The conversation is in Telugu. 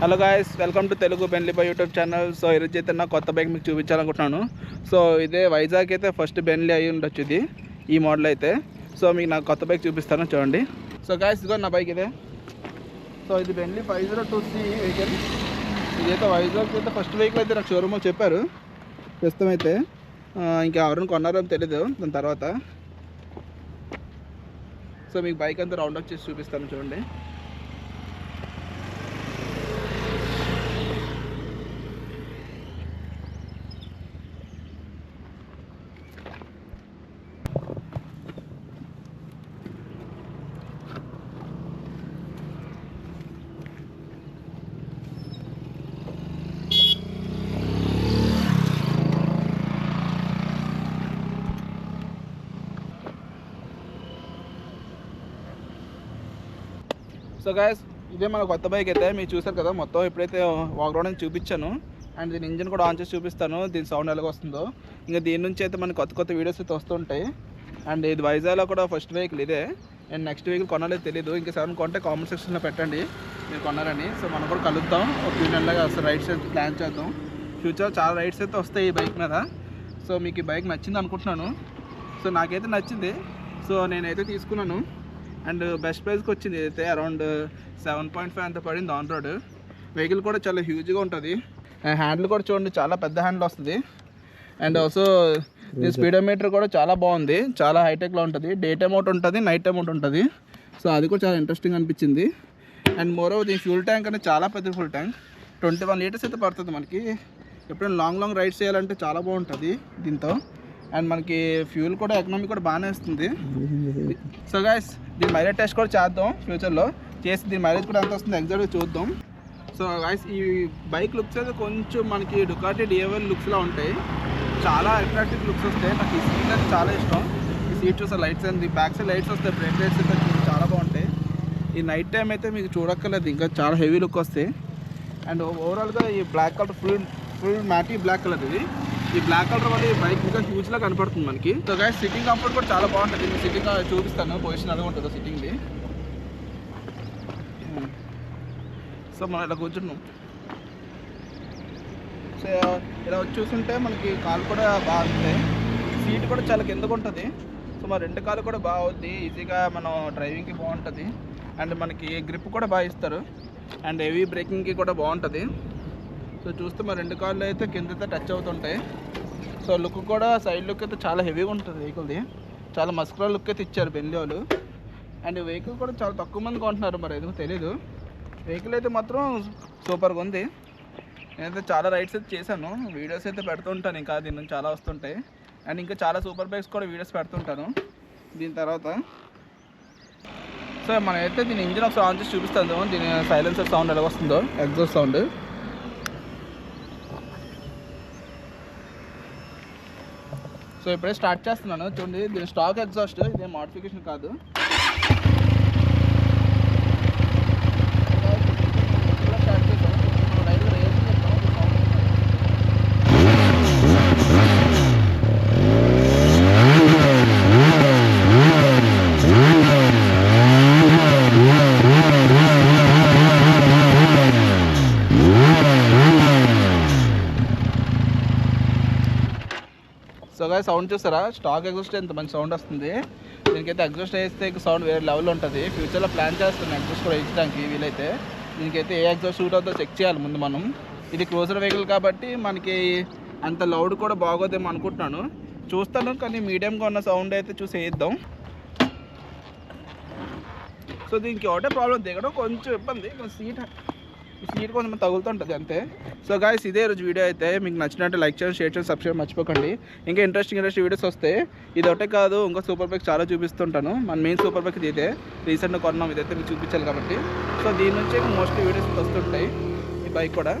Hello guys, welcome to Telugu benly boy YouTube channel. So ఈరోజు అయితే నా కొత్త బైక్ మీకు చూపించాలనుకుంటున్నాను. సో ఇదే వైజాగ్ అయితే ఫస్ట్ బెన్లీ అయి ఉండొచ్చు ఇది, ఈ మోడల్ అయితే. సో మీకు నాకు కొత్త బైక్ చూపిస్తాను చూడండి. సో గాయస్, ఇదిగో నా బైక్ ఇదే. సో ఇది బెన్లీ 502C వెహికల్. ఇదైతే వైజాగ్ అయితే ఫస్ట్ వెహికల్ అయితే నాకు షోరూమ్లో చెప్పారు. ప్రస్తుతం అయితే ఇంకా ఎవరైనా కొన్నారో తెలీదు దాని తర్వాత. సో మీకు బైక్ అంతా రౌండ్ అప్ చేసి చూపిస్తాను చూడండి. సో గాయస్, ఇదే మన కొత్త బైక్ అయితే మీరు చూసారు కదా. మొత్తం ఎప్పుడైతే వాక్ రౌండ్ అని చూపించాను అండ్ దీని ఇంజిన్ కూడా ఆన్ చేసి చూపిస్తాను, దీని సౌండ్ ఎలాగ వస్తుందో. ఇంకా దీని నుంచి అయితే మనకి కొత్త కొత్త వీడియోస్ అయితే వస్తుంటాయి. అండ్ ఇది వైజాగ్లో కూడా ఫస్ట్ వెహికల్ ఇదే. అండ్ నెక్స్ట్ వెహికల్ కొనాలేదు తెలీదు. ఇంకా 7 కొంటే కామెంట్ సెక్షన్లో పెట్టండి మీరు కొన్నారని. సో మనం కూడా కలుద్దాం ఒక ఫ్యూ నెలలాగా. అసలు రైడ్స్ అయితే ప్లాన్ చేద్దాం. ఫ్యూచర్ చాలా రైడ్స్ అయితే వస్తాయి ఈ బైక్ మీద. సో మీకు ఈ బైక్ నచ్చింది అనుకుంటున్నాను. సో నాకైతే నచ్చింది. సో నేనైతే తీసుకున్నాను. అండ్ బెస్ట్ ప్రైస్కి వచ్చింది. అయితే అరౌండ్ 7.5 అంత పడింది ఆన్ రోడ్. వెహికల్ కూడా చాలా హ్యూజ్గా ఉంటుంది. హ్యాండిల్ కూడా చూడండి, చాలా పెద్ద హ్యాండిల్ వస్తుంది. అండ్ ఆల్సో దీని స్పీడోమీటర్ కూడా చాలా బాగుంది, చాలా హైటెక్లో ఉంటుంది. డే టైమ్ అవుట్ ఉంటుంది, నైట్ టైమ్ అవుట్ ఉంటుంది. సో అది కూడా చాలా ఇంట్రెస్టింగ్ అనిపించింది. అండ్ మోరోవర్ దీని ఫ్యూల్ ట్యాంక్ అనేది చాలా పెద్ద ఫ్యూల్ ట్యాంక్, 21 లీటర్స్ అయితే పడుతుంది మనకి. ఎప్పుడైనా లాంగ్ రైడ్స్ చేయాలంటే చాలా బాగుంటుంది దీంతో. అండ్ మనకి ఫ్యూల్ కూడా ఎకనామీ కూడా బాగానే వస్తుంది. సో గైస్, దీని మైలేజ్ టెస్ట్ కూడా చేద్దాం ఫ్యూచర్లో. చేసి దీని మైలేజ్ కూడా ఎంత వస్తుంది ఎగ్జాక్ట్గా చూద్దాం. సో గైస్, ఈ బైక్ లుక్స్ అయితే కొంచెం మనకి డుకాటి డిఐవై లుక్స్లా ఉంటాయి. చాలా అట్రాక్టివ్ లుక్స్ వస్తాయి. నాకు ఈ సీట్ అయితే చాలా ఇష్టం. ఈ సీట్ చూసే lights and back side lights వస్తాయి, బ్రేక్ లైట్స్ అయితే చాలా బాగుంటాయి. ఈ నైట్ టైం అయితే మీకు చూడక్కర్లేదు, ఇంకా చాలా హెవీ లుక్ వస్తాయి. అండ్ ఓవరాల్గా ఈ black colour full మ్యాటీ black colour ఇది. ఈ బ్లాక్ కలర్ వల్ల ఈ బైక్ ఇంకా హ్యూజ్లా కనపడుతుంది మనకి. సో గైస్, సిట్టింగ్ కంఫర్ట్ కూడా చాలా బాగుంటుంది. నేను సిట్టింగ్ చూపిస్తాను, పొజిషన్ అలాగే ఉంటుంది సిట్టింగ్ది. సో మనం ఇలా కూర్చున్నాం. సో ఇలా వచ్చి చూస్తుంటే మనకి కాలు కూడా బాగుంటాయి. సీట్ కూడా చాలా కిందకు ఉంటుంది. సో మన 2 కాళ్ళు కూడా బాగుంది, ఈజీగా మనం డ్రైవింగ్కి బాగుంటుంది. అండ్ మనకి గ్రిప్ కూడా బాగా ఇస్తారు. అండ్ హెవీ బ్రేకింగ్కి కూడా బాగుంటుంది. సో చూస్తే మా 2 కాళ్ళు అయితే కింద టచ్ అవుతుంటాయి. సో లుక్ కూడా సైడ్ లుక్ అయితే చాలా హెవీగా ఉంటుంది వెహికల్ది. చాలా మస్కులర్ లుక్ అయితే ఇచ్చారు బెన్లీ వాళ్ళు. అండ్ వెహికల్ కూడా చాలా తక్కువ మంది కొంటున్నారు, మరి ఎందుకు తెలీదు. వెహికల్ అయితే మాత్రం సూపర్గా ఉంది. నేనైతే చాలా రైడ్స్ అయితే చేశాను, వీడియోస్ అయితే పెడుతుంటాను. ఇంకా దీని నుంచి చాలా వస్తుంటాయి. అండ్ ఇంకా చాలా సూపర్ బైక్స్ కూడా వీడియోస్ పెడుతుంటాను దీని తర్వాత. సో మనమైతే దీని ఇంజిన్ ఒకసారి ఆన్ చేసి చూపిస్తాను. దీని సైలెన్సర్ సౌండ్ ఎలా వస్తుందో, ఎగ్జాస్ట్ సౌండ్. సో ఇప్పుడే స్టార్ట్ చేస్తున్నాను చూడండి. దీని స్టాక్ ఎగ్జాస్ట్, ఇదే మోడిఫికేషన్ కాదు. సో గాయస్, సౌండ్ చూస్తారా, స్టాక్ ఎగ్జాస్ట్ ఎంత మంచి సౌండ్ వస్తుంది. దీనికైతే ఎగ్జాస్ట్ వేస్తే సౌండ్ వేరే లెవెల్లో ఉంటుంది. ఫ్యూచర్లో ప్లాన్ చేస్తున్నాను ఎగ్జాస్ట్ కూడా వేయించడానికి వీలైతే. దీనికైతే ఏ ఎగ్జాస్ట్ సూట్ అవుతుందో చెక్ చేయాలి ముందు మనం. ఇది క్రూజర్ వెహికల్ కాబట్టి మనకి అంత లౌడ్ కూడా బాగోదేమో అనుకుంటున్నాను. చూస్తాను, కానీ మీడియంగా ఉన్న సౌండ్ అయితే చూసి వేద్దాం. సో దీనికి ఒకటే ప్రాబ్లం, దిగడం కొంచెం ఇబ్బంది. సీట్ కొంచెం తగులుతుంటుంది అంతే. సో గాయస్, ఇదే రోజు వీడియో అయితే. మీకు నచ్చినట్టు లైక్ చేయండి, షేర్ చేయండి, సబ్స్క్రైబ్ మర్చిపోకండి. ఇంకా ఇంట్రెస్టింగ్ వీడియోస్ వస్తాయి. ఇది ఒకటే కాదు, ఇంకా సూపర్ బైక్ చాలా చూపిస్తుంటాను. మన మెయిన్ సూపర్ బైక్ ఇదైతే రీసెంట్గా కొన్నాం, ఇదైతే మీకు చూపించాలి కాబట్టి. సో దీని నుంచి మోస్ట్లీ వీడియోస్ వస్తుంటాయి ఈ బైక్ కూడా.